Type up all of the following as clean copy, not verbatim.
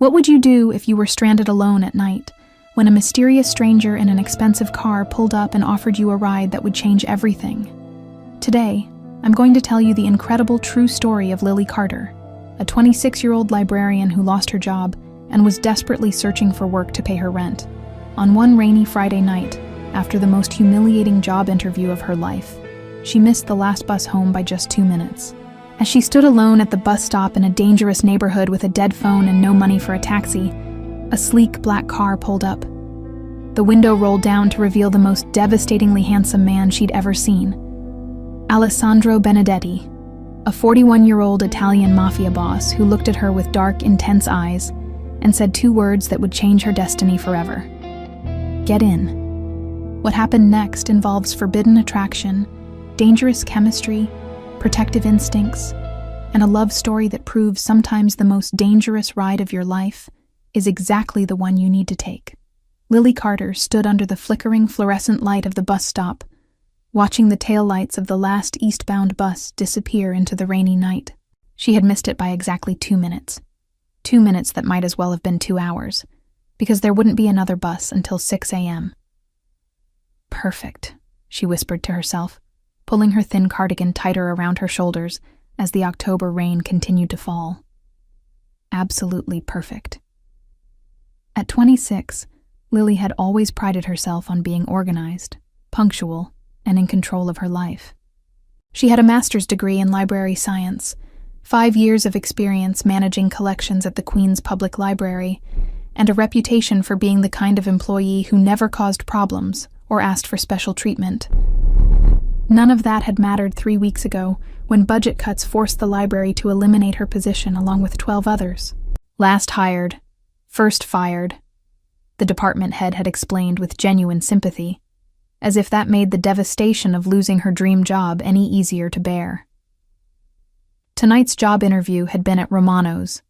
What would you do if you were stranded alone at night, when a mysterious stranger in an expensive car pulled up and offered you a ride that would change everything? Today, I'm going to tell you the incredible true story of Lily Carter, a 26-year-old librarian who lost her job and was desperately searching for work to pay her rent. On one rainy Friday night, after the most humiliating job interview of her life, she missed the last bus home by just 2 minutes. As she stood alone at the bus stop in a dangerous neighborhood with a dead phone and no money for a taxi, a sleek black car pulled up. The window rolled down to reveal the most devastatingly handsome man she'd ever seen. Alessandro Benedetti, a 41-year-old Italian mafia boss who looked at her with dark, intense eyes and said 2 words that would change her destiny forever. Get in. What happened next involves forbidden attraction, dangerous chemistry, protective instincts, and a love story that proves sometimes the most dangerous ride of your life is exactly the one you need to take. Lily Carter stood under the flickering fluorescent light of the bus stop, watching the taillights of the last eastbound bus disappear into the rainy night. She had missed it by exactly 2 minutes. 2 minutes that might as well have been 2 hours, because there wouldn't be another bus until 6 a.m. Perfect, she whispered to herself, pulling her thin cardigan tighter around her shoulders as the October rain continued to fall. Absolutely perfect. At 26, Lily had always prided herself on being organized, punctual, and in control of her life. She had a master's degree in library science, 5 years of experience managing collections at the Queen's Public Library, and a reputation for being the kind of employee who never caused problems or asked for special treatment. None of that had mattered 3 weeks ago, when budget cuts forced the library to eliminate her position along with 12 others. Last hired, first fired, the department head had explained with genuine sympathy, as if that made the devastation of losing her dream job any easier to bear. Tonight's job interview had been at Romano's,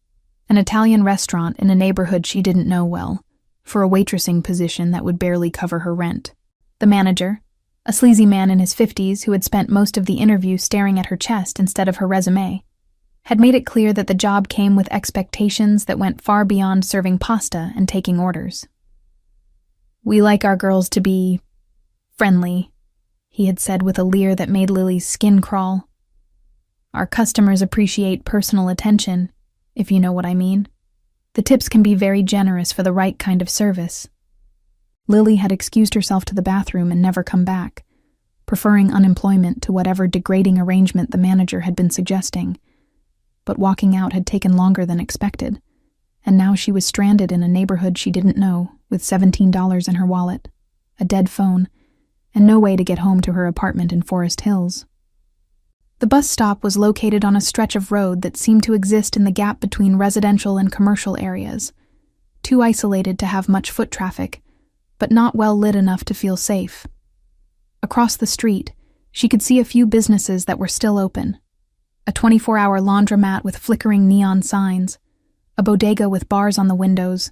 an Italian restaurant in a neighborhood she didn't know well, for a waitressing position that would barely cover her rent. The manager, a sleazy man in his 50s who had spent most of the interview staring at her chest instead of her resume, had made it clear that the job came with expectations that went far beyond serving pasta and taking orders. "We like our girls to be friendly," he had said with a leer that made Lily's skin crawl. "Our customers appreciate personal attention, if you know what I mean. The tips can be very generous for the right kind of service." Lily had excused herself to the bathroom and never come back, preferring unemployment to whatever degrading arrangement the manager had been suggesting. But walking out had taken longer than expected, and now she was stranded in a neighborhood she didn't know, with $17 in her wallet, a dead phone, and no way to get home to her apartment in Forest Hills. The bus stop was located on a stretch of road that seemed to exist in the gap between residential and commercial areas, too isolated to have much foot traffic, but not well lit enough to feel safe. Across the street, she could see a few businesses that were still open. A 24-hour laundromat with flickering neon signs, a bodega with bars on the windows,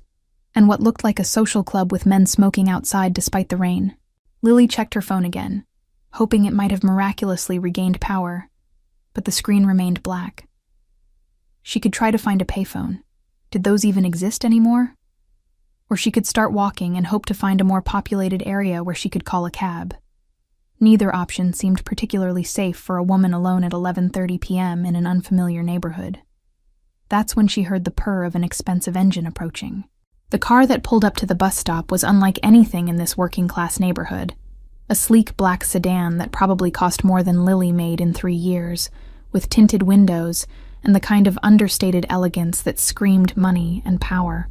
and what looked like a social club with men smoking outside despite the rain. Lily checked her phone again, hoping it might have miraculously regained power, but the screen remained black. She could try to find a payphone. Did those even exist anymore? Or she could start walking and hope to find a more populated area where she could call a cab. Neither option seemed particularly safe for a woman alone at 11:30 p.m. in an unfamiliar neighborhood. That's when she heard the purr of an expensive engine approaching. The car that pulled up to the bus stop was unlike anything in this working-class neighborhood. A sleek black sedan that probably cost more than Lily made in 3 years, with tinted windows and the kind of understated elegance that screamed money and power.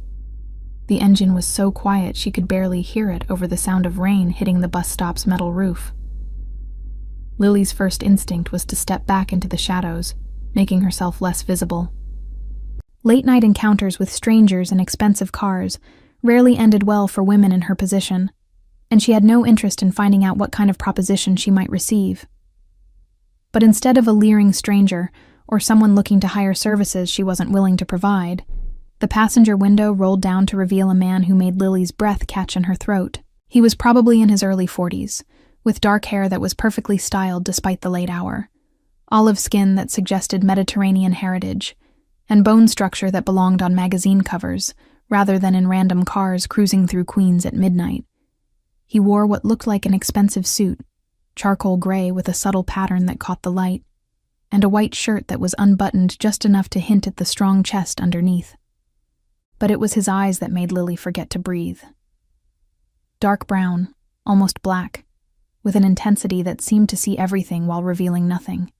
The engine was so quiet she could barely hear it over the sound of rain hitting the bus stop's metal roof. Lily's first instinct was to step back into the shadows, making herself less visible. Late-night encounters with strangers in expensive cars rarely ended well for women in her position, and she had no interest in finding out what kind of proposition she might receive. But instead of a leering stranger or someone looking to hire services she wasn't willing to provide, the passenger window rolled down to reveal a man who made Lily's breath catch in her throat. He was probably in his early 40s, with dark hair that was perfectly styled despite the late hour, olive skin that suggested Mediterranean heritage, and bone structure that belonged on magazine covers, rather than in random cars cruising through Queens at midnight. He wore what looked like an expensive suit, charcoal gray with a subtle pattern that caught the light, and a white shirt that was unbuttoned just enough to hint at the strong chest underneath. But it was his eyes that made Lily forget to breathe. Dark brown, almost black, with an intensity that seemed to see everything while revealing nothing.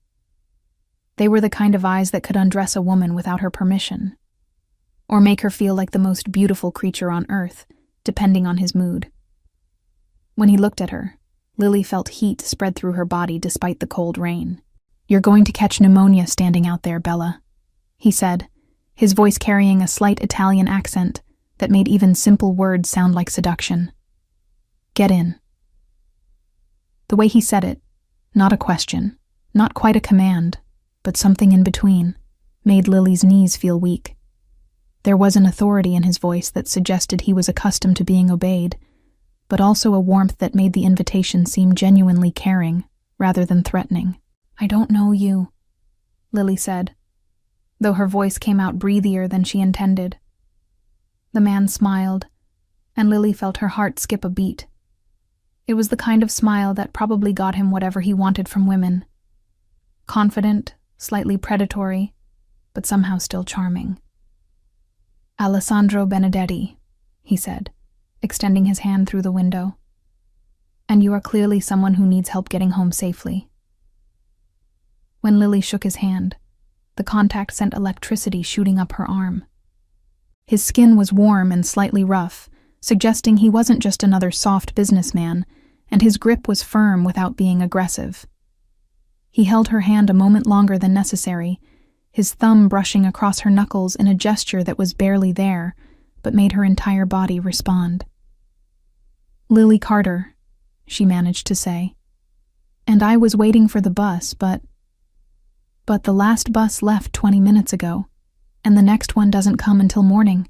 They were the kind of eyes that could undress a woman without her permission, or make her feel like the most beautiful creature on earth, depending on his mood. When he looked at her, Lily felt heat spread through her body despite the cold rain. "You're going to catch pneumonia standing out there, Bella," he said, his voice carrying a slight Italian accent that made even simple words sound like seduction. "Get in." The way he said it, not a question, not quite a command, but something in between, made Lily's knees feel weak. There was an authority in his voice that suggested he was accustomed to being obeyed, but also a warmth that made the invitation seem genuinely caring, rather than threatening. "I don't know you," Lily said, though her voice came out breathier than she intended. The man smiled, and Lily felt her heart skip a beat. It was the kind of smile that probably got him whatever he wanted from women. Confident, slightly predatory, but somehow still charming. "Alessandro Benedetti," he said, extending his hand through the window. "And you are clearly someone who needs help getting home safely." When Lily shook his hand, the contact sent electricity shooting up her arm. His skin was warm and slightly rough, suggesting he wasn't just another soft businessman, and his grip was firm without being aggressive. He held her hand a moment longer than necessary, his thumb brushing across her knuckles in a gesture that was barely there, but made her entire body respond. "Lily Carter," she managed to say. "And I was waiting for the bus, but the last bus left 20 minutes ago, and the next one doesn't come until morning,"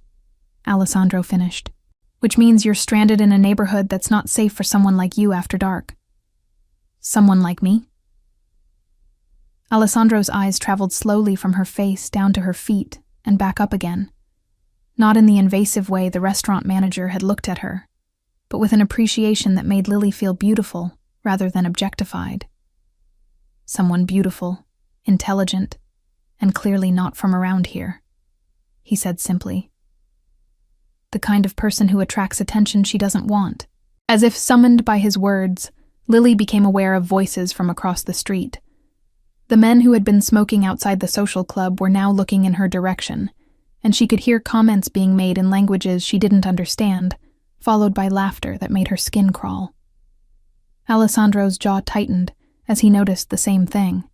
Alessandro finished. "Which means you're stranded in a neighborhood that's not safe for someone like you after dark." "Someone like me?" Alessandro's eyes traveled slowly from her face down to her feet and back up again, not in the invasive way the restaurant manager had looked at her, but with an appreciation that made Lily feel beautiful rather than objectified. "Someone beautiful, intelligent, and clearly not from around here," he said simply. "The kind of person who attracts attention she doesn't want." As if summoned by his words, Lily became aware of voices from across the street. The men who had been smoking outside the social club were now looking in her direction, and she could hear comments being made in languages she didn't understand, followed by laughter that made her skin crawl. Alessandro's jaw tightened as he noticed the same thing.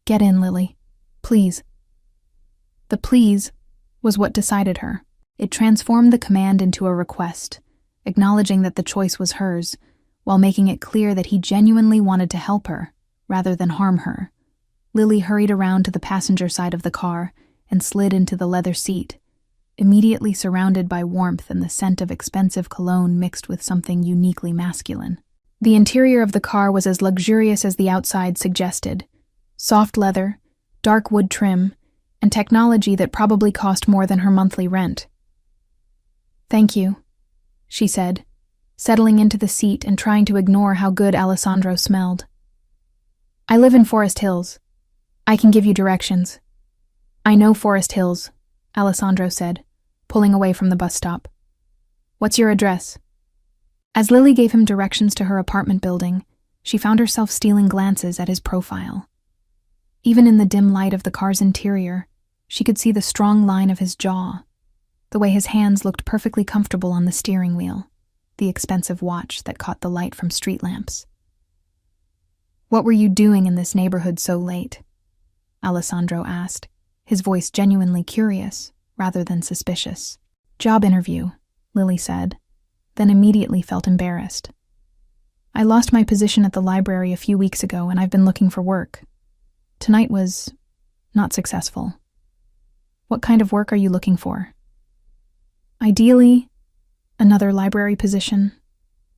"Get in, Lily. Please." The please was what decided her. It transformed the command into a request, acknowledging that the choice was hers, while making it clear that he genuinely wanted to help her, rather than harm her. Lily hurried around to the passenger side of the car and slid into the leather seat, immediately surrounded by warmth and the scent of expensive cologne mixed with something uniquely masculine. The interior of the car was as luxurious as the outside suggested. Soft leather, dark wood trim, and technology that probably cost more than her monthly rent. "Thank you," she said, settling into the seat and trying to ignore how good Alessandro smelled. "I live in Forest Hills. I can give you directions." "I know Forest Hills," Alessandro said, pulling away from the bus stop. "What's your address?" As Lily gave him directions to her apartment building, she found herself stealing glances at his profile. Even in the dim light of the car's interior, she could see the strong line of his jaw, the way his hands looked perfectly comfortable on the steering wheel, the expensive watch that caught the light from street lamps. "What were you doing in this neighborhood so late?" Alessandro asked, his voice genuinely curious rather than suspicious. "Job interview," Lily said, then immediately felt embarrassed. "I lost my position at the library a few weeks ago and I've been looking for work. Tonight was not successful." "What kind of work are you looking for?" "Ideally, another library position,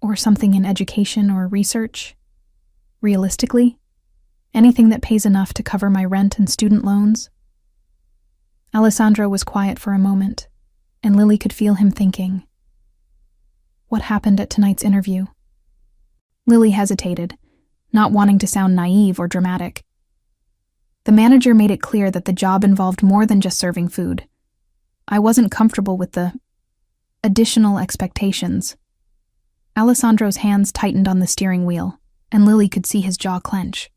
or something in education or research. Realistically, anything that pays enough to cover my rent and student loans." Alessandro was quiet for a moment, and Lily could feel him thinking. What happened at tonight's interview? Lily hesitated, not wanting to sound naive or dramatic. The manager made it clear that the job involved more than just serving food. I wasn't comfortable with the additional expectations. Alessandro's hands tightened on the steering wheel, and Lily could see his jaw clench.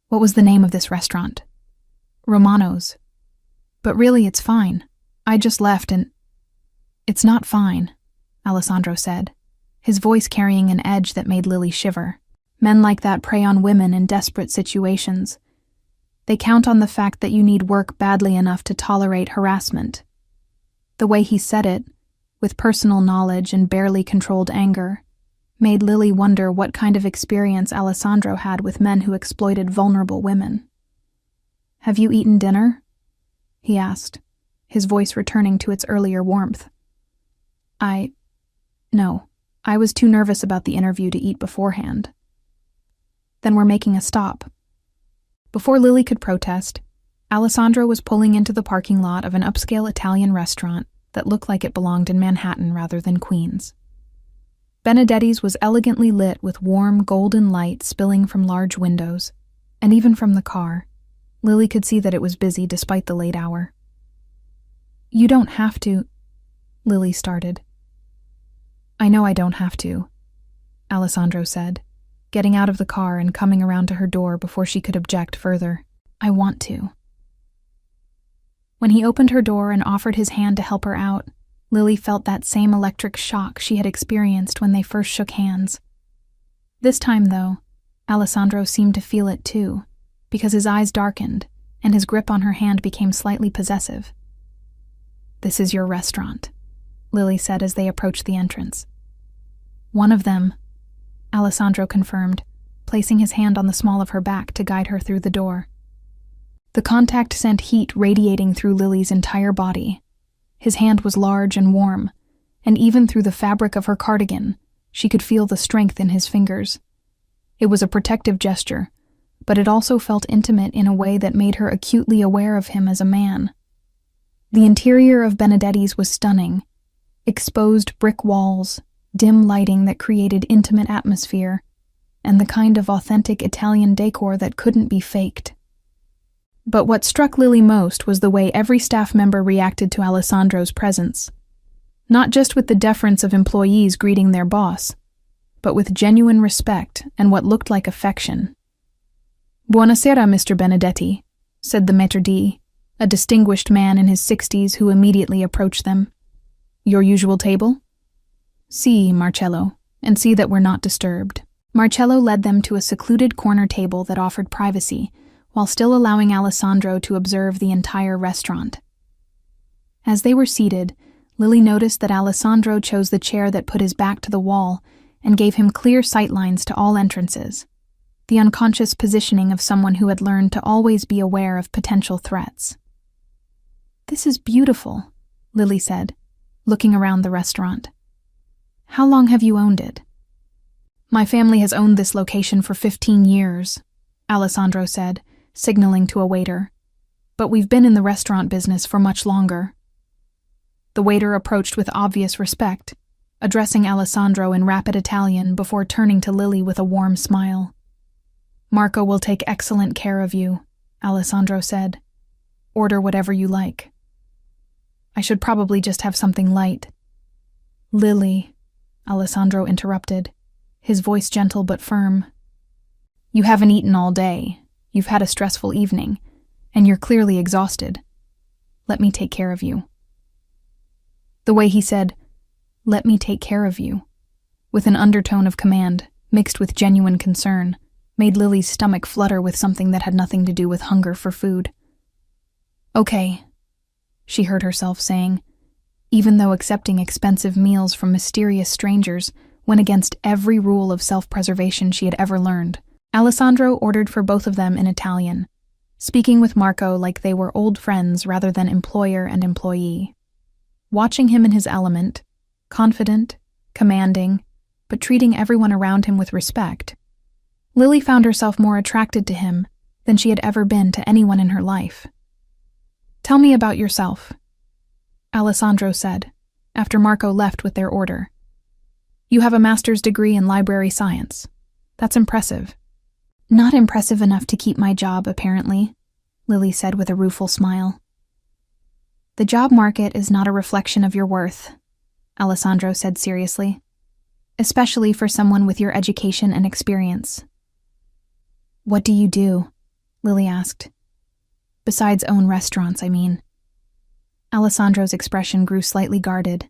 What was the name of this restaurant? Romano's. But really, it's fine. I just left and... It's not fine, Alessandro said, his voice carrying an edge that made Lily shiver. Men like that prey on women in desperate situations. They count on the fact that you need work badly enough to tolerate harassment. The way he said it, with personal knowledge and barely controlled anger, made Lily wonder what kind of experience Alessandro had with men who exploited vulnerable women. Have you eaten dinner? He asked, his voice returning to its earlier warmth. No, I was too nervous about the interview to eat beforehand. Then we're making a stop. Before Lily could protest, Alessandro was pulling into the parking lot of an upscale Italian restaurant that looked like it belonged in Manhattan rather than Queens. Benedetti's was elegantly lit with warm, golden light spilling from large windows, and even from the car, Lily could see that it was busy despite the late hour. You don't have to, Lily started. I know I don't have to, Alessandro said, getting out of the car and coming around to her door before she could object further. I want to. When he opened her door and offered his hand to help her out, Lily felt that same electric shock she had experienced when they first shook hands. This time, though, Alessandro seemed to feel it too, because his eyes darkened and his grip on her hand became slightly possessive. This is your restaurant, Lily said as they approached the entrance. One of them, Alessandro confirmed, placing his hand on the small of her back to guide her through the door. The contact sent heat radiating through Lily's entire body. His hand was large and warm, and even through the fabric of her cardigan, she could feel the strength in his fingers. It was a protective gesture, but it also felt intimate in a way that made her acutely aware of him as a man. The interior of Benedetti's was stunning. Exposed brick walls, dim lighting that created intimate atmosphere, and the kind of authentic Italian decor that couldn't be faked. But what struck Lily most was the way every staff member reacted to Alessandro's presence. Not just with the deference of employees greeting their boss, but with genuine respect and what looked like affection. Buonasera, Mr. Benedetti, said the maître d', a distinguished man in his 60s who immediately approached them. Your usual table? Si, Marcello, and see that we're not disturbed. Marcello led them to a secluded corner table that offered privacy, while still allowing Alessandro to observe the entire restaurant. As they were seated, Lily noticed that Alessandro chose the chair that put his back to the wall and gave him clear sightlines to all entrances, the unconscious positioning of someone who had learned to always be aware of potential threats. This is beautiful, Lily said, looking around the restaurant. How long have you owned it? My family has owned this location for 15 years, Alessandro said, signaling to a waiter. But we've been in the restaurant business for much longer. The waiter approached with obvious respect, addressing Alessandro in rapid Italian before turning to Lily with a warm smile. Marco will take excellent care of you, Alessandro said. Order whatever you like. I should probably just have something light. Lily, Alessandro interrupted, his voice gentle but firm. You haven't eaten all day. You've had a stressful evening, and you're clearly exhausted. Let me take care of you. The way he said, let me take care of you, with an undertone of command, mixed with genuine concern, made Lily's stomach flutter with something that had nothing to do with hunger for food. Okay, she heard herself saying, even though accepting expensive meals from mysterious strangers went against every rule of self-preservation she had ever learned. Alessandro ordered for both of them in Italian, speaking with Marco like they were old friends rather than employer and employee. Watching him in his element, confident, commanding, but treating everyone around him with respect, Lily found herself more attracted to him than she had ever been to anyone in her life. Tell me about yourself, Alessandro said, after Marco left with their order. You have a master's degree in library science. That's impressive. Not impressive enough to keep my job, apparently, Lily said with a rueful smile. The job market is not a reflection of your worth, Alessandro said seriously, especially for someone with your education and experience. What do you do? Lily asked. Besides own restaurants, I mean. Alessandro's expression grew slightly guarded.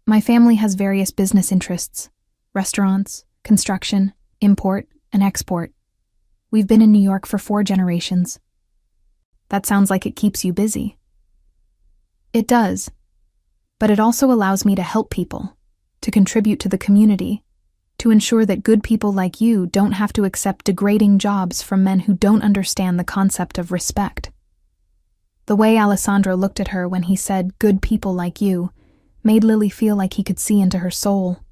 My family has various business interests: restaurants, construction, import, and export. We've been in New York for 4 generations. That sounds like it keeps you busy. It does, but it also allows me to help people, to contribute to the community, to ensure that good people like you don't have to accept degrading jobs from men who don't understand the concept of respect. The way Alessandro looked at her when he said, "good people like you," made Lily feel like he could see into her soul.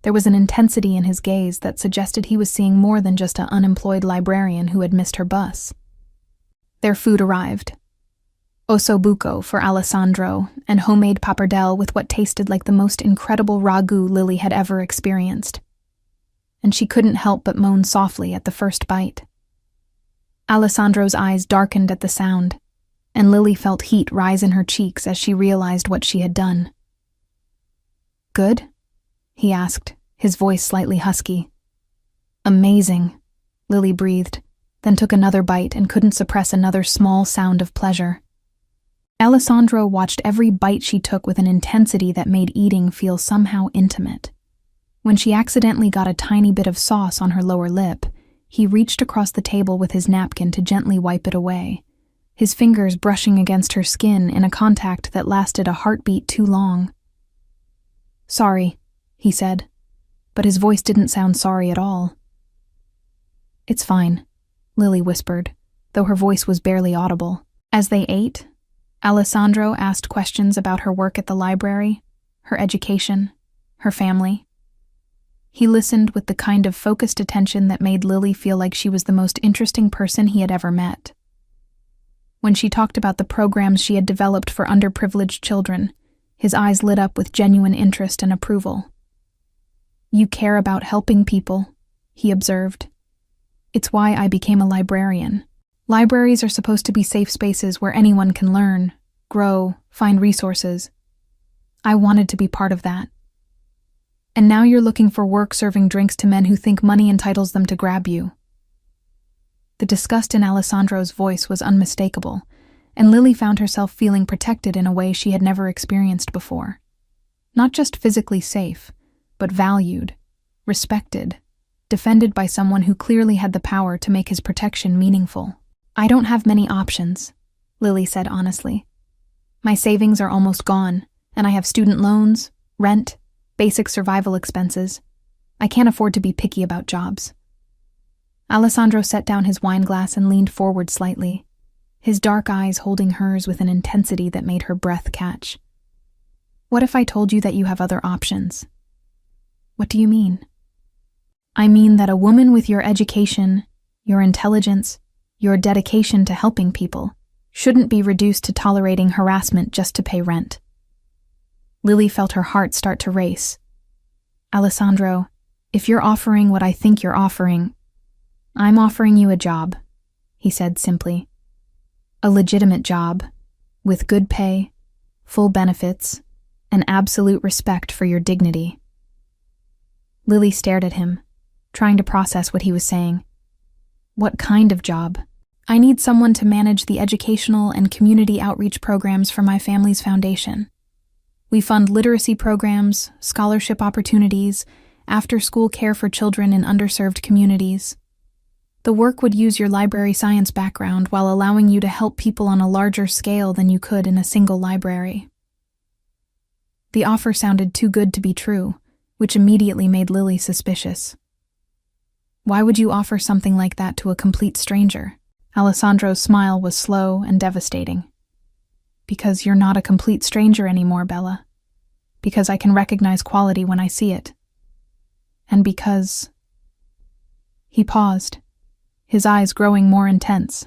There was an intensity in his gaze that suggested he was seeing more than just an unemployed librarian who had missed her bus. Their food arrived. Ossobuco for Alessandro, and homemade pappardelle with what tasted like the most incredible ragu Lily had ever experienced. And she couldn't help but moan softly at the first bite. Alessandro's eyes darkened at the sound, and Lily felt heat rise in her cheeks as she realized what she had done. Good? He asked, his voice slightly husky. Amazing, Lily breathed, then took another bite and couldn't suppress another small sound of pleasure. Alessandro watched every bite she took with an intensity that made eating feel somehow intimate. When she accidentally got a tiny bit of sauce on her lower lip, he reached across the table with his napkin to gently wipe it away, his fingers brushing against her skin in a contact that lasted a heartbeat too long. Sorry, he said, but his voice didn't sound sorry at all. It's fine, Lily whispered, though her voice was barely audible. As they ate, Alessandro asked questions about her work at the library, her education, her family. He listened with the kind of focused attention that made Lily feel like she was the most interesting person he had ever met. When she talked about the programs she had developed for underprivileged children, his eyes lit up with genuine interest and approval. You care about helping people, he observed. It's why I became a librarian. Libraries are supposed to be safe spaces where anyone can learn, grow, find resources. I wanted to be part of that. And now you're looking for work serving drinks to men who think money entitles them to grab you. The disgust in Alessandro's voice was unmistakable, and Lily found herself feeling protected in a way she had never experienced before. Not just physically safe, but valued, respected, defended by someone who clearly had the power to make his protection meaningful. I don't have many options, Lily said honestly. My savings are almost gone, and I have student loans, rent, basic survival expenses. I can't afford to be picky about jobs. Alessandro set down his wine glass and leaned forward slightly, his dark eyes holding hers with an intensity that made her breath catch. What if I told you that you have other options? What do you mean? I mean that a woman with your education, your intelligence, your dedication to helping people shouldn't be reduced to tolerating harassment just to pay rent. Lily felt her heart start to race. Alessandro, if you're offering what I think you're offering, I'm offering you a job, he said simply. A legitimate job, with good pay, full benefits, and absolute respect for your dignity. Lily stared at him, trying to process what he was saying. What kind of job? I need someone to manage the educational and community outreach programs for my family's foundation. We fund literacy programs, scholarship opportunities, after-school care for children in underserved communities. The work would use your library science background while allowing you to help people on a larger scale than you could in a single library. The offer sounded too good to be true, which immediately made Lily suspicious. Why would you offer something like that to a complete stranger? Alessandro's smile was slow and devastating. Because you're not a complete stranger anymore, Bella. Because I can recognize quality when I see it. And because... He paused, his eyes growing more intense.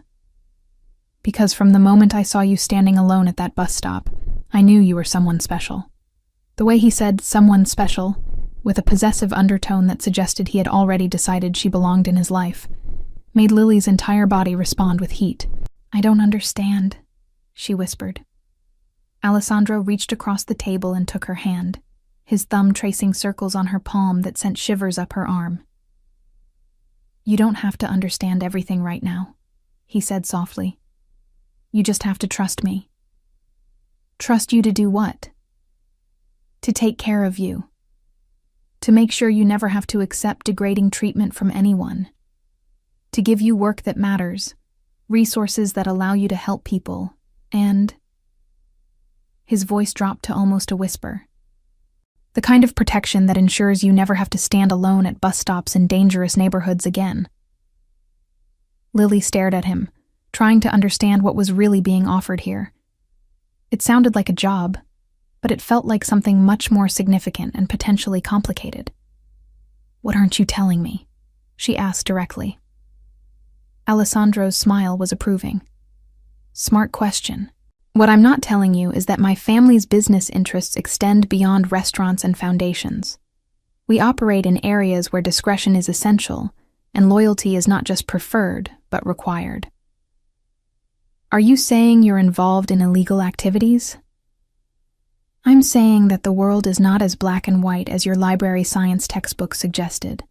because from the moment I saw you standing alone at that bus stop, I knew you were someone special." The way he said "someone special," with a possessive undertone that suggested he had already decided she belonged in his life, made Lily's entire body respond with heat. "I don't understand," she whispered. Alessandro reached across the table and took her hand, his thumb tracing circles on her palm that sent shivers up her arm. "You don't have to understand everything right now," he said softly. "You just have to trust me." "Trust you to do what?" "To take care of you. To make sure you never have to accept degrading treatment from anyone. To give you work that matters, resources that allow you to help people, and—" His voice dropped to almost a whisper. "The kind of protection that ensures you never have to stand alone at bus stops in dangerous neighborhoods again." Lily stared at him, trying to understand what was really being offered here. It sounded like a job, but it felt like something much more significant and potentially complicated. "What aren't you telling me?" she asked directly. Alessandro's smile was approving. "Smart question. What I'm not telling you is that my family's business interests extend beyond restaurants and foundations. We operate in areas where discretion is essential, and loyalty is not just preferred, but required." "Are you saying you're involved in illegal activities?" "I'm saying that the world is not as black and white as your library science textbook suggested.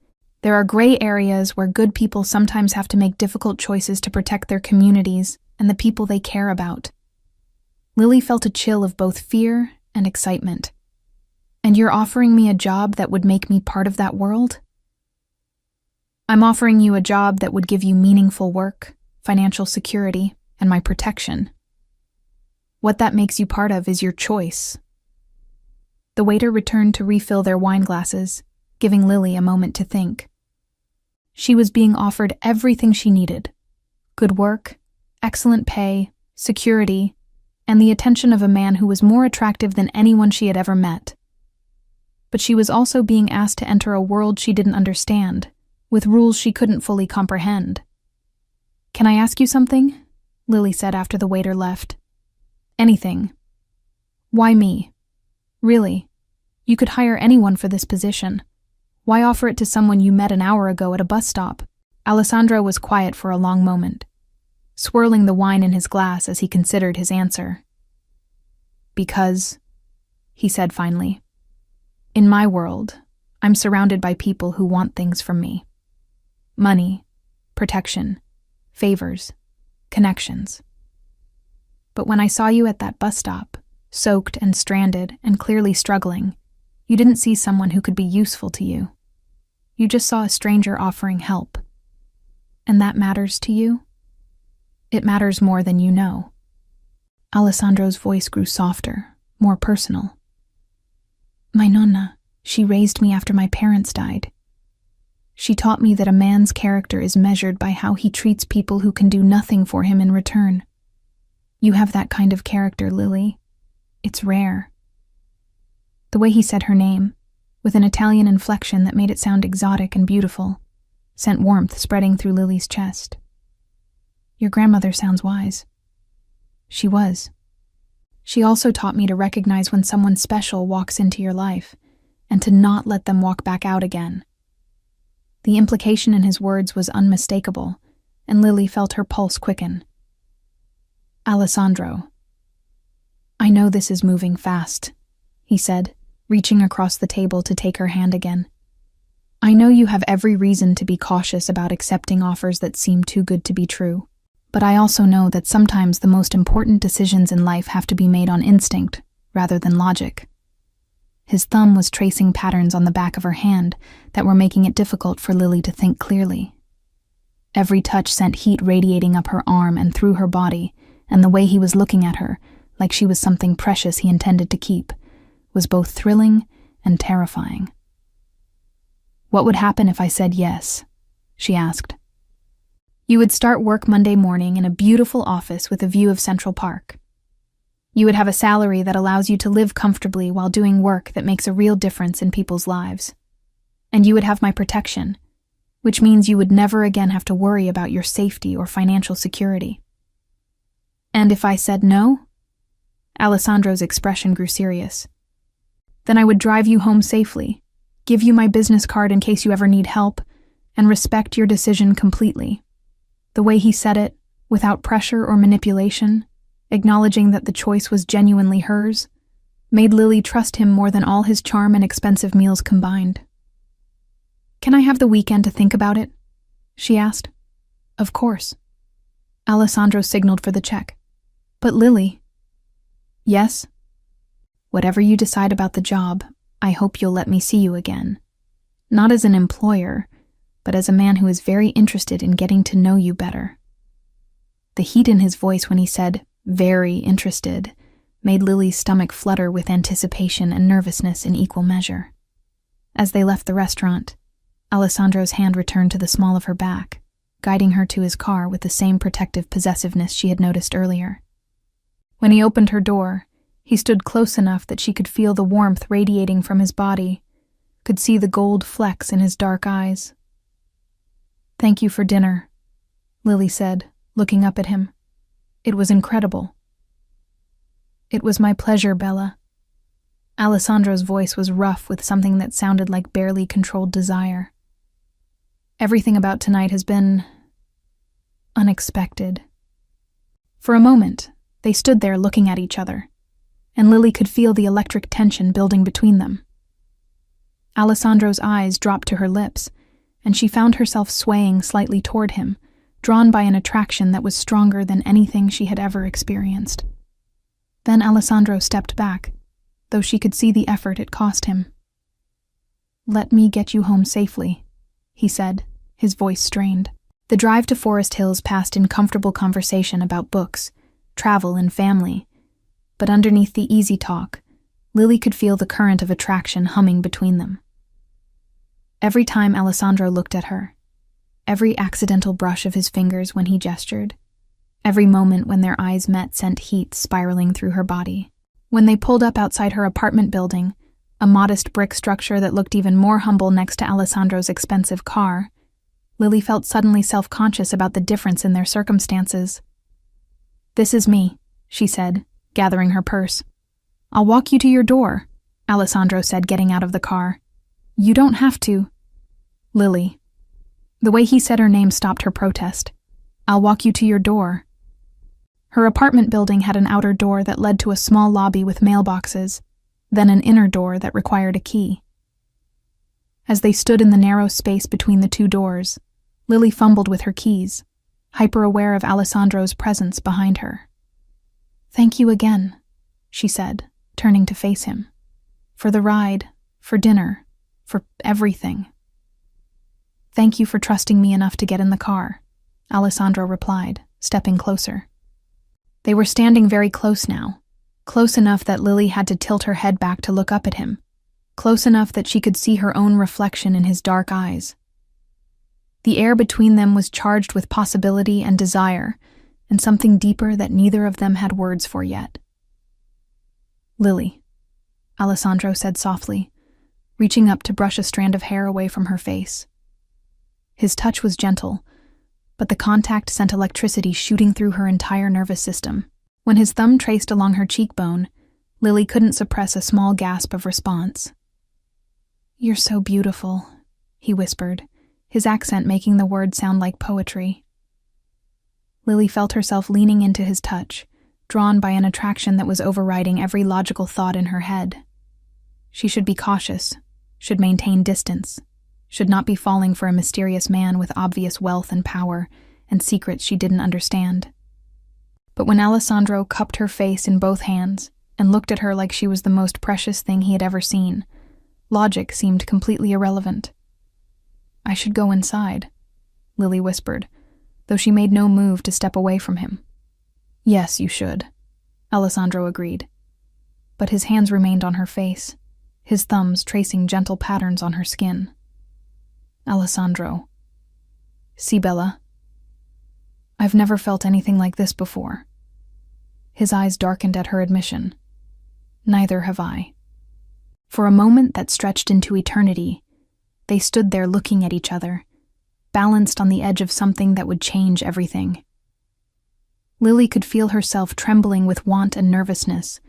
There are gray areas where good people sometimes have to make difficult choices to protect their communities and the people they care about." Lily felt a chill of both fear and excitement. "And you're offering me a job that would make me part of that world?" "I'm offering you a job that would give you meaningful work, financial security, and my protection. What that makes you part of is your choice." The waiter returned to refill their wine glasses, giving Lily a moment to think. She was being offered everything she needed: good work, excellent pay, security, and the attention of a man who was more attractive than anyone she had ever met. But she was also being asked to enter a world she didn't understand, with rules she couldn't fully comprehend. "Can I ask you something?" Lily said after the waiter left. "Anything. Why me? Really, you could hire anyone for this position. Why offer it to someone you met an hour ago at a bus stop?" Alessandro was quiet for a long moment, swirling the wine in his glass as he considered his answer. "Because," he said finally, "in my world, I'm surrounded by people who want things from me. Money, protection, favors, connections. But when I saw you at that bus stop, soaked and stranded and clearly struggling, you didn't see someone who could be useful to you. You just saw a stranger offering help. And that matters to you? It matters more than you know." Alessandro's voice grew softer, more personal. "My nonna, she raised me after my parents died. She taught me that a man's character is measured by how he treats people who can do nothing for him in return. You have that kind of character, Lily. It's rare." The way he said her name, with an Italian inflection that made it sound exotic and beautiful, sent warmth spreading through Lily's chest. "Your grandmother sounds wise." She was. She also taught me to recognize when someone special walks into your life, and to not let them walk back out again. The implication in his words was unmistakable, and Lily felt her pulse quicken. "Alessandro, I know this is moving fast," he said, reaching across the table to take her hand again. "I know you have every reason to be cautious about accepting offers that seem too good to be true, but I also know that sometimes the most important decisions in life have to be made on instinct rather than logic." His thumb was tracing patterns on the back of her hand that were making it difficult for Lily to think clearly. Every touch sent heat radiating up her arm and through her body, and the way he was looking at her, like she was something precious he intended to keep, was both thrilling and terrifying. "What would happen if I said yes?" she asked. "You would start work Monday morning in a beautiful office with a view of Central Park. You would have a salary that allows you to live comfortably while doing work that makes a real difference in people's lives. And you would have my protection, which means you would never again have to worry about your safety or financial security." And if I said no? Alessandro's expression grew serious. Then I would drive you home safely, give you my business card in case you ever need help, and respect your decision completely. The way he said it, without pressure or manipulation, acknowledging that the choice was genuinely hers, made Lily trust him more than all his charm and expensive meals combined. Can I have the weekend to think about it? She asked. Of course. Alessandro signaled for the check. But Lily. Yes? Whatever you decide about the job, I hope you'll let me see you again. Not as an employer, but as a man who is very interested in getting to know you better. The heat in his voice when he said, very interested, made Lily's stomach flutter with anticipation and nervousness in equal measure. As they left the restaurant, Alessandro's hand returned to the small of her back, guiding her to his car with the same protective possessiveness she had noticed earlier. When he opened her door, he stood close enough that she could feel the warmth radiating from his body, could see the gold flecks in his dark eyes. Thank you for dinner, Lily said, looking up at him. It was incredible. It was my pleasure, Bella. Alessandro's voice was rough with something that sounded like barely controlled desire. Everything about tonight has been unexpected. For a moment, they stood there looking at each other, and Lily could feel the electric tension building between them. Alessandro's eyes dropped to her lips, and she found herself swaying slightly toward him, drawn by an attraction that was stronger than anything she had ever experienced. Then Alessandro stepped back, though she could see the effort it cost him. Let me get you home safely, he said, his voice strained. The drive to Forest Hills passed in comfortable conversation about books, travel, and family, but underneath the easy talk, Lily could feel the current of attraction humming between them. Every time Alessandro looked at her, every accidental brush of his fingers when he gestured, every moment when their eyes met sent heat spiraling through her body. When they pulled up outside her apartment building, a modest brick structure that looked even more humble next to Alessandro's expensive car, Lily felt suddenly self-conscious about the difference in their circumstances. This is me, she said, gathering her purse. I'll walk you to your door, Alessandro said, getting out of the car. You don't have to. Lily. The way he said her name stopped her protest. I'll walk you to your door. Her apartment building had an outer door that led to a small lobby with mailboxes, then an inner door that required a key. As they stood in the narrow space between the two doors, Lily fumbled with her keys, hyper-aware of Alessandro's presence behind her. Thank you again, she said, turning to face him. For the ride, for dinner, for everything. Thank you for trusting me enough to get in the car, Alessandro replied, stepping closer. They were standing very close now, close enough that Lily had to tilt her head back to look up at him, close enough that she could see her own reflection in his dark eyes. The air between them was charged with possibility and desire, and something deeper that neither of them had words for yet. Lily, Alessandro said softly, reaching up to brush a strand of hair away from her face. His touch was gentle, but the contact sent electricity shooting through her entire nervous system. When his thumb traced along her cheekbone, Lily couldn't suppress a small gasp of response. You're so beautiful, he whispered, his accent making the words sound like poetry. Lily felt herself leaning into his touch, drawn by an attraction that was overriding every logical thought in her head. She should be cautious, should maintain distance, should not be falling for a mysterious man with obvious wealth and power and secrets she didn't understand. But when Alessandro cupped her face in both hands and looked at her like she was the most precious thing he had ever seen, logic seemed completely irrelevant. I should go inside, Lily whispered, though she made no move to step away from him. Yes, you should, Alessandro agreed. But his hands remained on her face, his thumbs tracing gentle patterns on her skin. Alessandro. See, Bella. I've never felt anything like this before. His eyes darkened at her admission. Neither have I. For a moment that stretched into eternity, they stood there looking at each other, balanced on the edge of something that would change everything. Lily could feel herself trembling with want and nervousness,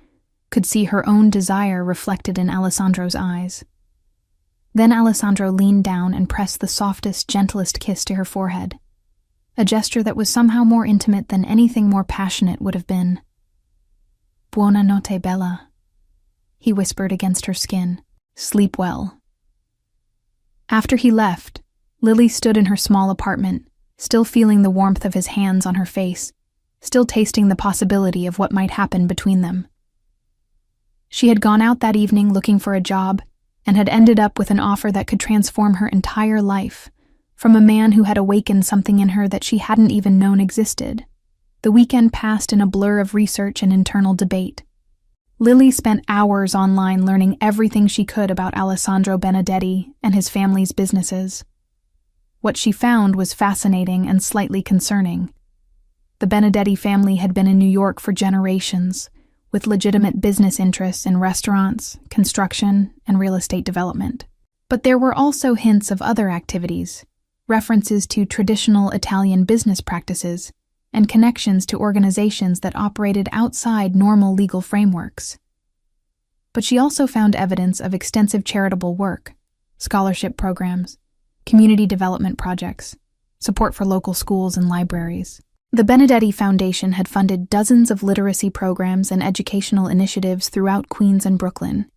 could see her own desire reflected in Alessandro's eyes. Then Alessandro leaned down and pressed the softest, gentlest kiss to her forehead, a gesture that was somehow more intimate than anything more passionate would have been. "Buona notte, Bella," he whispered against her skin. "Sleep well." After he left, Lily stood in her small apartment, still feeling the warmth of his hands on her face, still tasting the possibility of what might happen between them. She had gone out that evening looking for a job and had ended up with an offer that could transform her entire life, from a man who had awakened something in her that she hadn't even known existed. The weekend passed in a blur of research and internal debate. Lily spent hours online learning everything she could about Alessandro Benedetti and his family's businesses. What she found was fascinating and slightly concerning. The Benedetti family had been in New York for generations, with legitimate business interests in restaurants, construction, and real estate development. But there were also hints of other activities, references to traditional Italian business practices, and connections to organizations that operated outside normal legal frameworks. But she also found evidence of extensive charitable work, scholarship programs, community development projects, support for local schools and libraries. The Benedetti Foundation had funded dozens of literacy programs and educational initiatives throughout Queens and Brooklyn,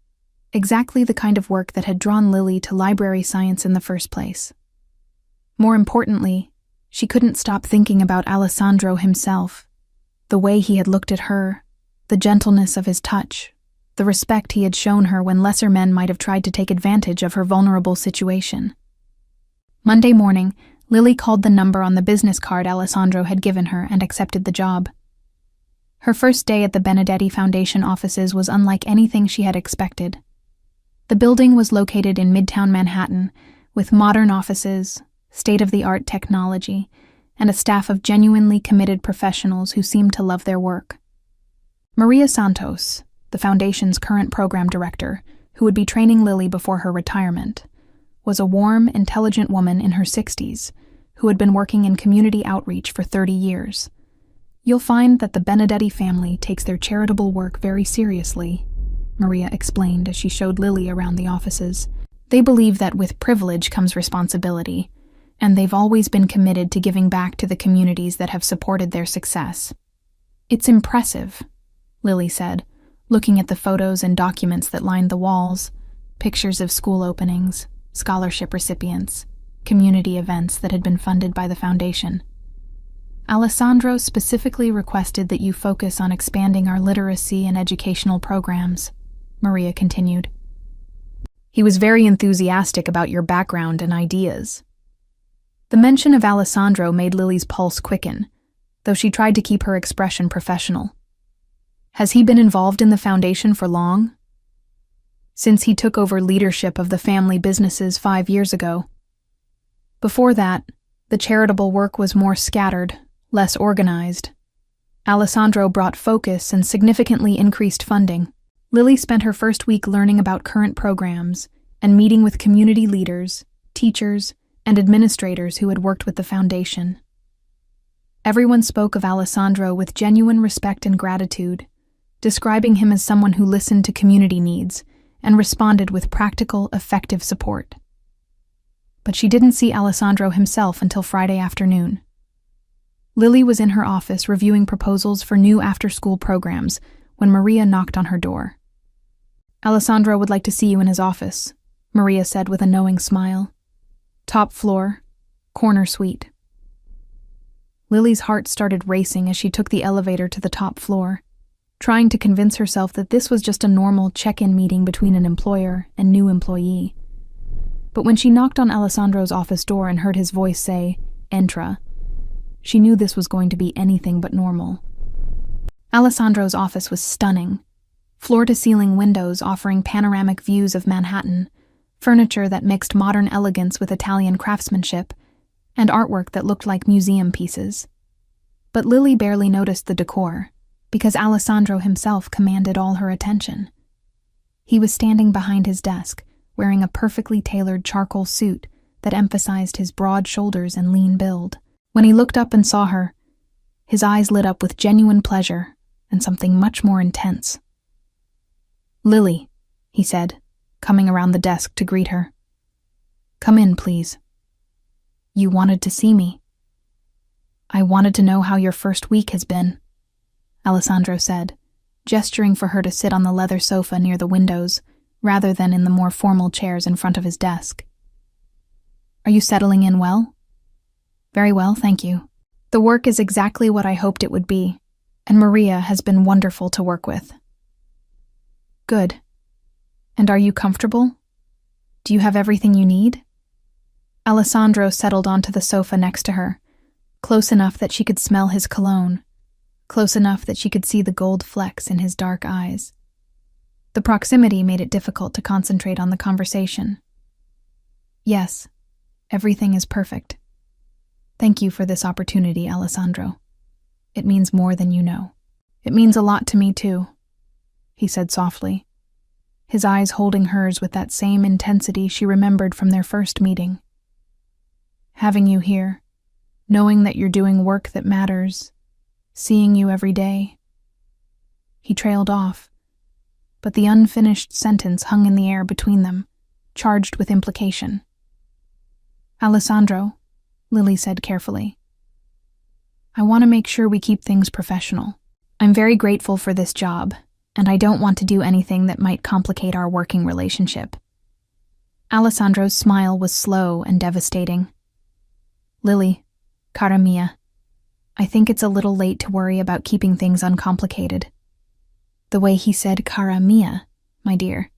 exactly the kind of work that had drawn Lily to library science in the first place. More importantly, she couldn't stop thinking about Alessandro himself, the way he had looked at her, the gentleness of his touch, the respect he had shown her when lesser men might have tried to take advantage of her vulnerable situation. Monday morning, Lily called the number on the business card Alessandro had given her and accepted the job. Her first day at the Benedetti Foundation offices was unlike anything she had expected. The building was located in Midtown Manhattan, with modern offices, state-of-the-art technology, and a staff of genuinely committed professionals who seemed to love their work. Maria Santos, the foundation's current program director, who would be training Lily before her retirement, was a warm, intelligent woman in her 60s who had been working in community outreach for 30 years. "You'll find that the Benedetti family takes their charitable work very seriously," Maria explained as she showed Lily around the offices. "They believe that with privilege comes responsibility, and they've always been committed to giving back to the communities that have supported their success." "It's impressive," Lily said, looking at the photos and documents that lined the walls, pictures of school openings, scholarship recipients, community events that had been funded by the foundation. "Alessandro specifically requested that you focus on expanding our literacy and educational programs," Maria continued. "He was very enthusiastic about your background and ideas." The mention of Alessandro made Lily's pulse quicken, though she tried to keep her expression professional. "Has he been involved in the foundation for long?" "Since he took over leadership of the family businesses 5 years ago. Before that, the charitable work was more scattered, less organized. Alessandro brought focus and significantly increased funding." Lily spent her first week learning about current programs and meeting with community leaders, teachers, and administrators who had worked with the foundation. Everyone spoke of Alessandro with genuine respect and gratitude, describing him as someone who listened to community needs and responded with practical, effective support. But she didn't see Alessandro himself until Friday afternoon. Lily was in her office reviewing proposals for new after-school programs when Maria knocked on her door. "Alessandro would like to see you in his office," Maria said with a knowing smile. "Top floor, corner suite." Lily's heart started racing as she took the elevator to the top floor, trying to convince herself that this was just a normal check-in meeting between an employer and new employee. But when she knocked on Alessandro's office door and heard his voice say, "Entra," she knew this was going to be anything but normal. Alessandro's office was stunning. Floor-to-ceiling windows offering panoramic views of Manhattan, furniture that mixed modern elegance with Italian craftsmanship, and artwork that looked like museum pieces. But Lily barely noticed the decor, because Alessandro himself commanded all her attention. He was standing behind his desk, wearing a perfectly tailored charcoal suit that emphasized his broad shoulders and lean build. When he looked up and saw her, His eyes lit up with genuine pleasure and something much more intense. "Lily," he said, coming around the desk to greet her. "Come in, please." "You wanted to see me." "I wanted to know how your first week has been," Alessandro said, gesturing for her to sit on the leather sofa near the windows, rather than in the more formal chairs in front of his desk. "Are you settling in well?" "Very well, thank you. The work is exactly what I hoped it would be, and Maria has been wonderful to work with." "Good. And are you comfortable? Do you have everything you need?" Alessandro settled onto the sofa next to her, close enough that she could smell his cologne, close enough that she could see the gold flecks in his dark eyes. The proximity made it difficult to concentrate on the conversation. "Yes, everything is perfect. Thank you for this opportunity, Alessandro. It means more than you know." "It means a lot to me, too," he said softly, his eyes holding hers with that same intensity she remembered from their first meeting. "Having you here, knowing that you're doing work that matters, seeing you every day." He trailed off, but the unfinished sentence hung in the air between them, charged with implication. "Alessandro," Lily said carefully, "I want to make sure we keep things professional. I'm very grateful for this job, and I don't want to do anything that might complicate our working relationship." Alessandro's smile was slow and devastating. "Lily, cara mia, I think it's a little late to worry about keeping things uncomplicated." The way he said cara mia, my dear,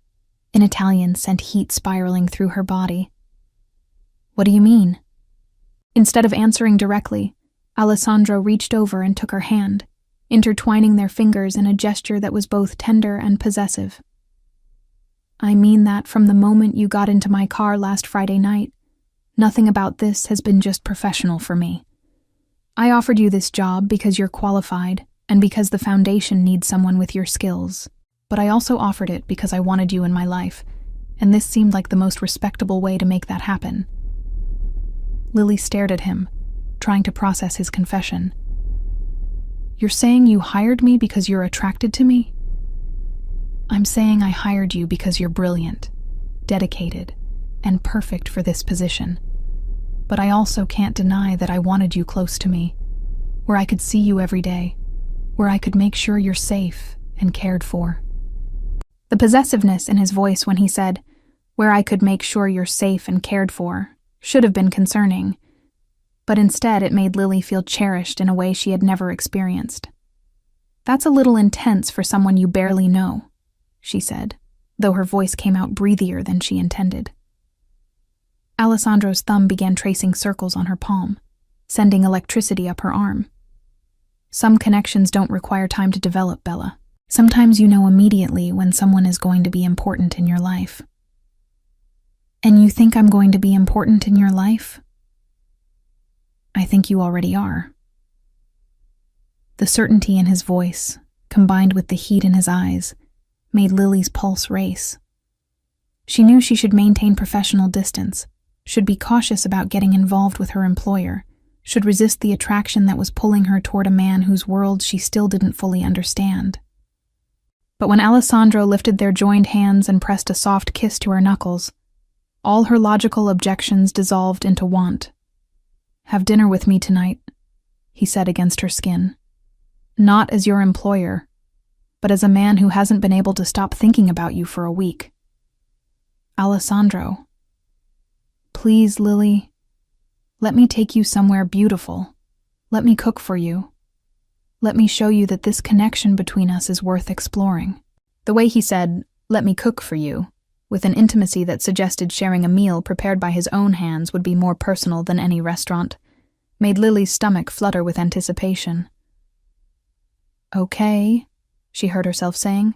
in Italian sent heat spiraling through her body. "What do you mean?" Instead of answering directly, Alessandro reached over and took her hand, intertwining their fingers in a gesture that was both tender and possessive. "I mean that from the moment you got into my car last Friday night, nothing about this has been just professional for me. I offered you this job because you're qualified and because the foundation needs someone with your skills, but I also offered it because I wanted you in my life, and this seemed like the most respectable way to make that happen." Lily stared at him, trying to process his confession. "You're saying you hired me because you're attracted to me?" "I'm saying I hired you because you're brilliant, dedicated, and perfect for this position. But I also can't deny that I wanted you close to me, where I could see you every day, where I could make sure you're safe and cared for." The possessiveness in his voice when he said, "where I could make sure you're safe and cared for," should have been concerning, but instead it made Lily feel cherished in a way she had never experienced. "That's a little intense for someone you barely know," she said, though her voice came out breathier than she intended. Alessandro's thumb began tracing circles on her palm, sending electricity up her arm. "Some connections don't require time to develop, Bella. Sometimes you know immediately when someone is going to be important in your life." "And you think I'm going to be important in your life?" "I think you already are." The certainty in his voice, combined with the heat in his eyes, made Lily's pulse race. She knew she should maintain professional distance, should be cautious about getting involved with her employer, should resist the attraction that was pulling her toward a man whose world she still didn't fully understand. But when Alessandro lifted their joined hands and pressed a soft kiss to her knuckles, all her logical objections dissolved into want. "Have dinner with me tonight," he said against her skin. "Not as your employer, but as a man who hasn't been able to stop thinking about you for a week." "Alessandro." "Please, Lily. Let me take you somewhere beautiful. Let me cook for you. Let me show you that this connection between us is worth exploring." The way he said, "let me cook for you," with an intimacy that suggested sharing a meal prepared by his own hands would be more personal than any restaurant, made Lily's stomach flutter with anticipation. "Okay," she heard herself saying.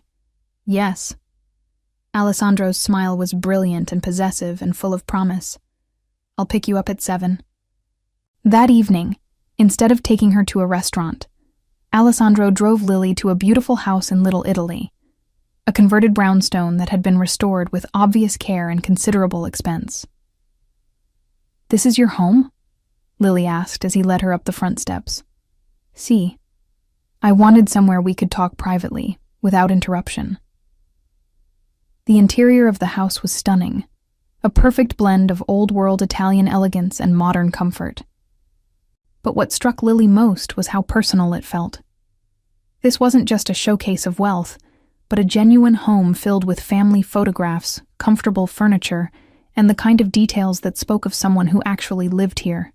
"Yes." Alessandro's smile was brilliant and possessive and full of promise. "I'll pick you up at 7. That evening, instead of taking her to a restaurant, Alessandro drove Lily to a beautiful house in Little Italy, a converted brownstone that had been restored with obvious care and considerable expense. "This is your home?" Lily asked as he led her up the front steps. See, I wanted somewhere we could talk privately, without interruption. The interior of the house was stunning, a perfect blend of old-world Italian elegance and modern comfort. But what struck Lily most was how personal it felt. This wasn't just a showcase of wealth, but a genuine home filled with family photographs, comfortable furniture, and the kind of details that spoke of someone who actually lived here.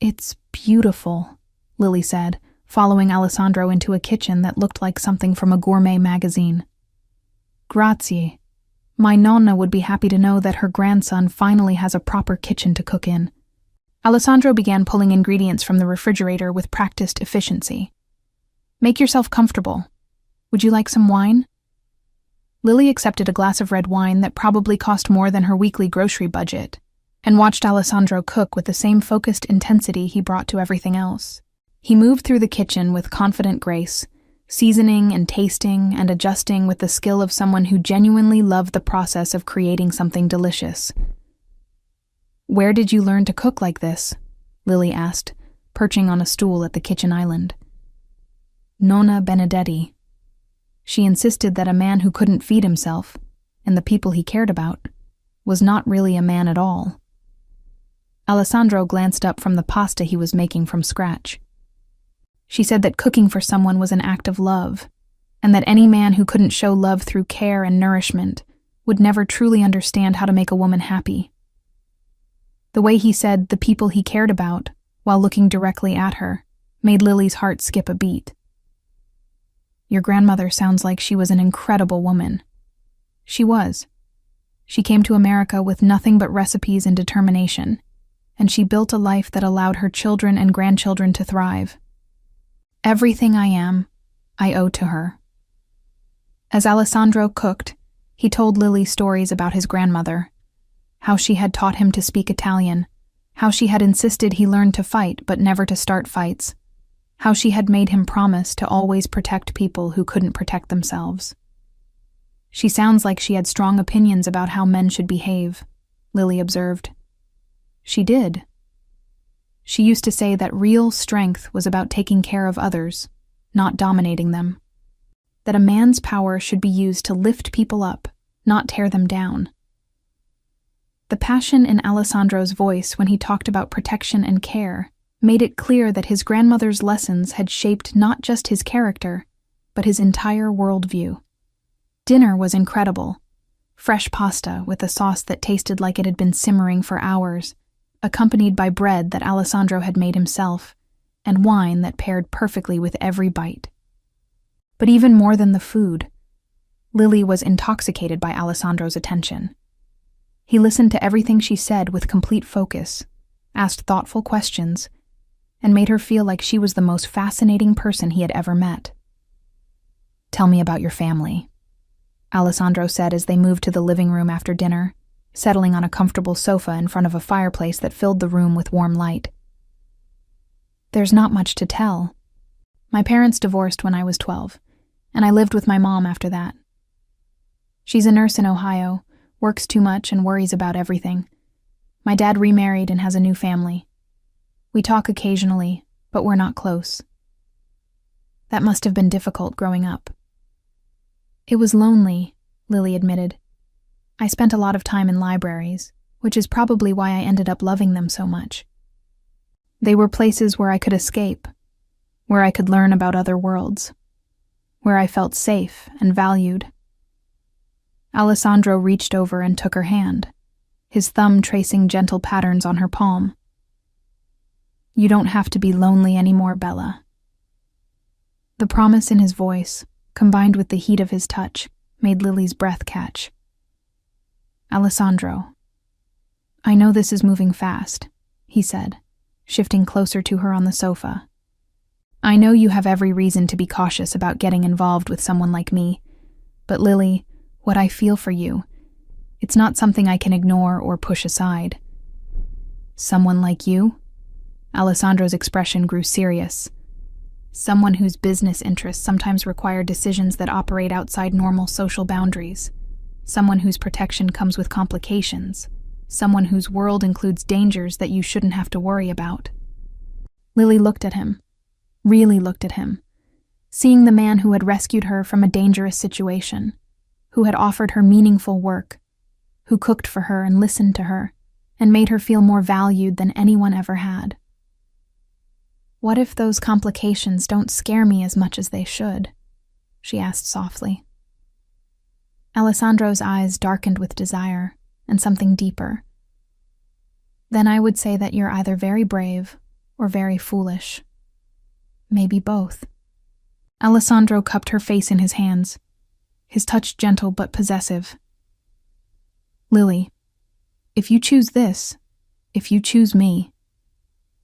"It's beautiful," Lily said, following Alessandro into a kitchen that looked like something from a gourmet magazine. "Grazie. My nonna would be happy to know that her grandson finally has a proper kitchen to cook in." Alessandro began pulling ingredients from the refrigerator with practiced efficiency. "Make yourself comfortable. Would you like some wine?" Lily accepted a glass of red wine that probably cost more than her weekly grocery budget, and watched Alessandro cook with the same focused intensity he brought to everything else. He moved through the kitchen with confident grace, seasoning and tasting and adjusting with the skill of someone who genuinely loved the process of creating something delicious. "Where did you learn to cook like this?" Lily asked, perching on a stool at the kitchen island. "Nonna Benedetti. She insisted that a man who couldn't feed himself, and the people he cared about, was not really a man at all." Alessandro glanced up from the pasta he was making from scratch. She said that cooking for someone was an act of love, and that any man who couldn't show love through care and nourishment would never truly understand how to make a woman happy. The way he said "the people he cared about" while looking directly at her made Lily's heart skip a beat. "Your grandmother sounds like she was an incredible woman." She was. She came to America with nothing but recipes and determination, and she built a life that allowed her children and grandchildren to thrive. Everything I am, I owe to her. As Alessandro cooked, he told Lily stories about his grandmother, how she had taught him to speak Italian, how she had insisted he learn to fight but never to start fights, how she had made him promise to always protect people who couldn't protect themselves. "She sounds like she had strong opinions about how men should behave," Lily observed. She did. She used to say that real strength was about taking care of others, not dominating them. That a man's power should be used to lift people up, not tear them down. The passion in Alessandro's voice when he talked about protection and care made it clear that his grandmother's lessons had shaped not just his character, but his entire worldview. Dinner was incredible. Fresh pasta with a sauce that tasted like it had been simmering for hours, accompanied by bread that Alessandro had made himself, and wine that paired perfectly with every bite. But even more than the food, Lily was intoxicated by Alessandro's attention. He listened to everything she said with complete focus, asked thoughtful questions, and made her feel like she was the most fascinating person he had ever met. "Tell me about your family," Alessandro said as they moved to the living room after dinner, settling on a comfortable sofa in front of a fireplace that filled the room with warm light. "There's not much to tell. My parents divorced when I was 12, and I lived with my mom after that. She's a nurse in Ohio, works too much and worries about everything. My dad remarried and has a new family. We talk occasionally, but we're not close. That must have been difficult growing up." "It was lonely," Lily admitted. "I spent a lot of time in libraries, which is probably why I ended up loving them so much. They were places where I could escape, where I could learn about other worlds, where I felt safe and valued." Alessandro reached over and took her hand, his thumb tracing gentle patterns on her palm. "You don't have to be lonely anymore, Bella." The promise in his voice, combined with the heat of his touch, made Lily's breath catch. "Alessandro, I know this is moving fast," he said, shifting closer to her on the sofa. "I know you have every reason to be cautious about getting involved with someone like me, but Lily, what I feel for you, it's not something I can ignore or push aside." "Someone like you?" Alessandro's expression grew serious. "Someone whose business interests sometimes require decisions that operate outside normal social boundaries. Someone whose protection comes with complications. Someone whose world includes dangers that you shouldn't have to worry about." Lily looked at him, really looked at him, seeing the man who had rescued her from a dangerous situation, who had offered her meaningful work, who cooked for her and listened to her, and made her feel more valued than anyone ever had. "What if those complications don't scare me as much as they should?" she asked softly. Alessandro's eyes darkened with desire and something deeper. "Then I would say that you're either very brave or very foolish. Maybe both." Alessandro cupped her face in his hands, his touch gentle but possessive. "Lily, if you choose this, if you choose me,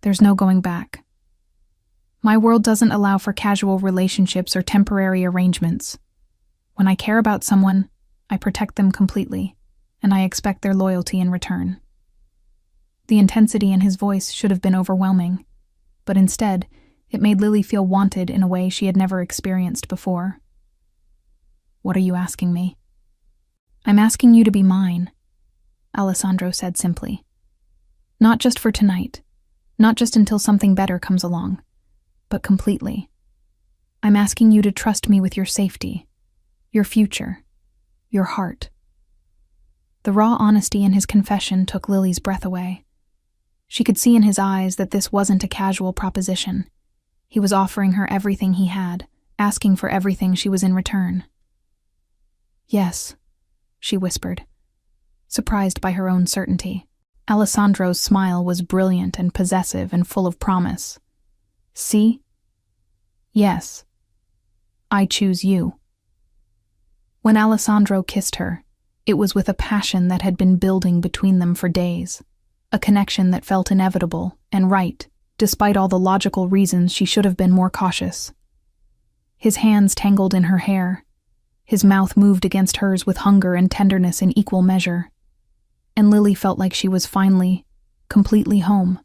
there's no going back. My world doesn't allow for casual relationships or temporary arrangements. When I care about someone, I protect them completely, and I expect their loyalty in return." The intensity in his voice should have been overwhelming, but instead, it made Lily feel wanted in a way she had never experienced before. "What are you asking me?" "I'm asking you to be mine," Alessandro said simply. "Not just for tonight, not just until something better comes along, but completely. I'm asking you to trust me with your safety, your future, your heart." The raw honesty in his confession took Lily's breath away. She could see in his eyes that this wasn't a casual proposition. He was offering her everything he had, asking for everything she was in return. "Yes," she whispered, surprised by her own certainty. Alessandro's smile was brilliant and possessive and full of promise. "See? Yes. I choose you." When Alessandro kissed her, it was with a passion that had been building between them for days, a connection that felt inevitable and right, despite all the logical reasons she should have been more cautious. His hands tangled in her hair, his mouth moved against hers with hunger and tenderness in equal measure, and Lily felt like she was finally, completely home.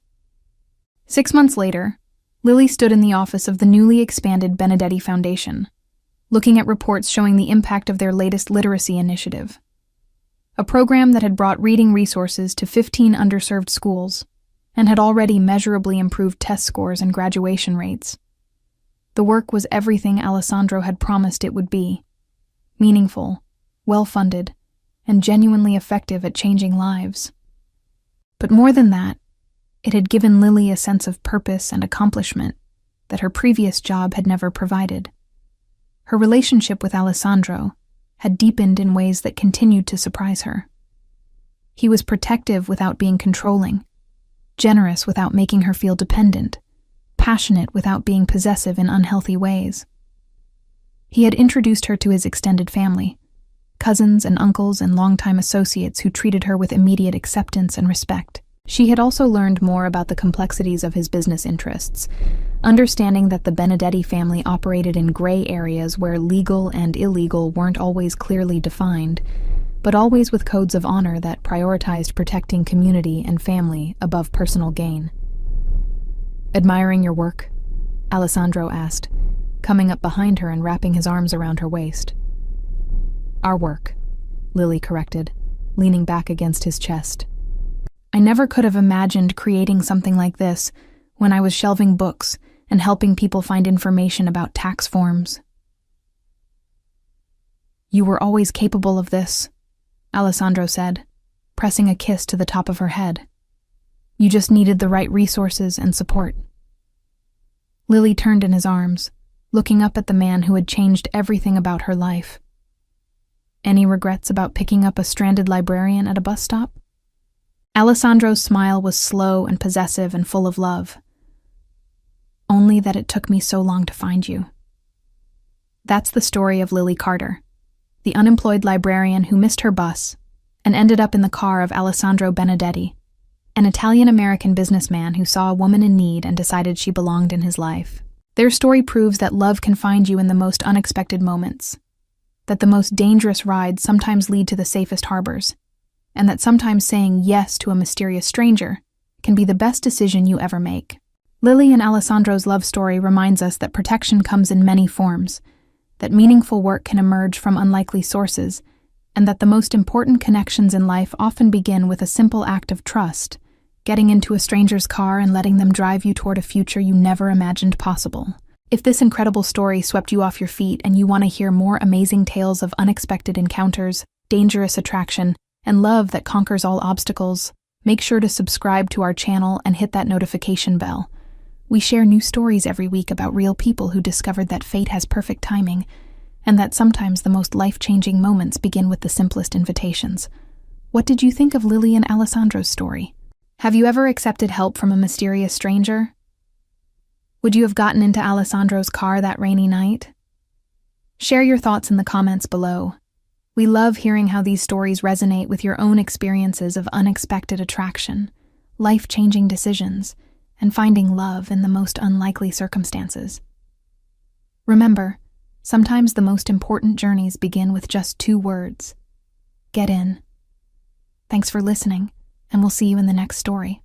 6 months later, Lily stood in the office of the newly expanded Benedetti Foundation, looking at reports showing the impact of their latest literacy initiative, a program that had brought reading resources to 15 underserved schools and had already measurably improved test scores and graduation rates. The work was everything Alessandro had promised it would be: meaningful, well-funded, and genuinely effective at changing lives. But more than that, it had given Lily a sense of purpose and accomplishment that her previous job had never provided. Her relationship with Alessandro had deepened in ways that continued to surprise her. He was protective without being controlling, generous without making her feel dependent, passionate without being possessive in unhealthy ways. He had introduced her to his extended family, cousins and uncles and longtime associates who treated her with immediate acceptance and respect. She had also learned more about the complexities of his business interests, understanding that the Benedetti family operated in gray areas where legal and illegal weren't always clearly defined, but always with codes of honor that prioritized protecting community and family above personal gain. "Admiring your work?" Alessandro asked, coming up behind her and wrapping his arms around her waist. "Our work," Lily corrected, leaning back against his chest. "I never could have imagined creating something like this when I was shelving books and helping people find information about tax forms." "You were always capable of this," Alessandro said, pressing a kiss to the top of her head. "You just needed the right resources and support." Lily turned in his arms, looking up at the man who had changed everything about her life. "Any regrets about picking up a stranded librarian at a bus stop?" Alessandro's smile was slow and possessive and full of love. "Only that it took me so long to find you." That's the story of Lily Carter, the unemployed librarian who missed her bus and ended up in the car of Alessandro Benedetti, an Italian-American businessman who saw a woman in need and decided she belonged in his life. Their story proves that love can find you in the most unexpected moments, that the most dangerous rides sometimes lead to the safest harbors, and that sometimes saying yes to a mysterious stranger can be the best decision you ever make. Lily and Alessandro's love story reminds us that protection comes in many forms, that meaningful work can emerge from unlikely sources, and that the most important connections in life often begin with a simple act of trust, getting into a stranger's car and letting them drive you toward a future you never imagined possible. If this incredible story swept you off your feet and you want to hear more amazing tales of unexpected encounters, dangerous attraction, and love that conquers all obstacles, make sure to subscribe to our channel and hit that notification bell. We share new stories every week about real people who discovered that fate has perfect timing, and that sometimes the most life-changing moments begin with the simplest invitations. What did you think of Lily and Alessandro's story? Have you ever accepted help from a mysterious stranger? Would you have gotten into Alessandro's car that rainy night? Share your thoughts in the comments below. We love hearing how these stories resonate with your own experiences of unexpected attraction, life-changing decisions, and finding love in the most unlikely circumstances. Remember, sometimes the most important journeys begin with just 2 words. Get in. Thanks for listening, and we'll see you in the next story.